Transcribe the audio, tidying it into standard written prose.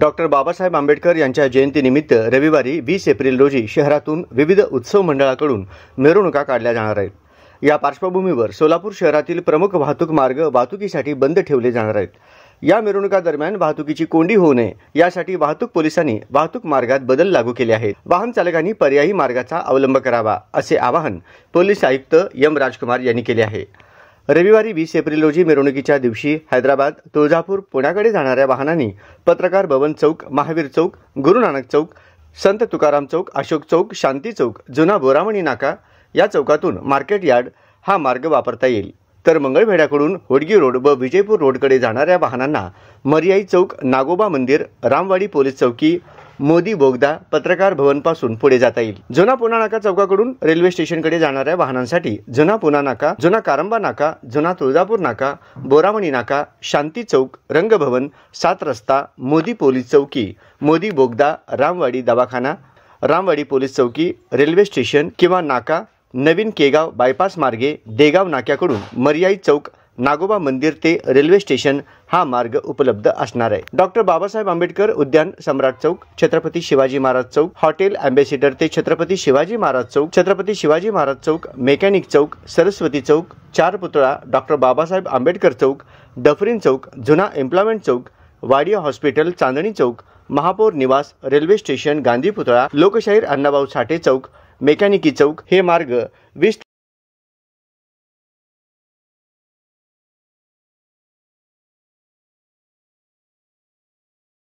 Doctor Babasaheb Ambedkar यांच्या जयंतीनिमित्त रविवारी 20 एप्रिल रोजी शहरातून विविध उत्सव मंडळाकडून मिरवणुका काढल्या जाणार आहेत। या पार्श्वभूमीवर सोलापूर शहरातील प्रमुख वाहतूक मार्ग वाहतुकीसाठी बंद ठेवले जाणार आहेत। या मिरवणुका दरम्यान वाहतुकीची कोंडी होऊ नये यासाठी वाहतूक पोलिसांनी वाहतूक मार्गात बदल लागू केले आहेत। वाहन चालकांनी पर्यायी मार्गाचा अवलंब करावा असे आवाहन पोलीस आयुक्त एम राजकुमार यांनी केले आहे। रविवारी 20 एप्रिल रोजी मिरवणुकीच्या दिवशी हैदराबाद, तुळजापूर, पुण्याकडे जाणाऱ्या वाहनांनी पत्रकार भवन चौक, महावीर चौक, गुरु नानक चौक, संत तुकाराम चौक, अशोक चौक, शांती चौक, जुना बोरामणी नाका या चौकातून मार्केट यार्ड हा मार्ग वापरता येईल। तर मंगळवेढ्याकडून होडगी रोड व विजयपूर रोडकडे जाणाऱ्या वाहनांना मर्याई चौक, नागोबा मंदिर, रामवाडी पोलीस चौकी, मोदी बोगदा, पत्रकार भवन पासून पुढे जाता येईल। जुना पुणा नाका चौकाकडून रेल्वे स्टेशनकडे जाणाऱ्या वाहनांसाठी जुना पुणा नाका, जुना कारंबा नाका, जुना तुळजापूर नाका, बोरामणी नाका, शांती चौक, रंगभवन, 7 रस्ता, मोदी पोलीस चौकी, मोदी बोगदा, रामवाडी दवाखाना, रामवाडी पोलीस चौकी, रेल्वे स्टेशन किंवा नाका, नवीन केगाव बायपास मार्गे देगाव नाक्याकडून मर्याई चौक, नागोबा मंदिर ते रेल्वे स्टेशन हा मार्ग उपलब्ध असणार आहे। डॉक्टर बाबासाहेब आंबेडकर उद्यान, सम्राट चौक, छत्रपती शिवाजी महाराज चौक, हॉटेल अँबॅसिडर ते छत्रपती शिवाजी महाराज चौक, छत्रपती शिवाजी महाराज चौक, मेकॅनिक चौक, सरस्वती चौक, 4 पुतळा, डॉक्टर बाबासाहेब आंबेडकर चौक, डफरीन चौक, जुना एम्प्लॉयमेंट चौक, वाडिया हॉस्पिटल, चांदणी चौक, महापौर निवास, रेल्वे स्टेशन, गांधी पुतळा, लोकशाहीर अण्णाभाऊ साठे चौक, मेकॅनिकी चौक हे मार्ग 20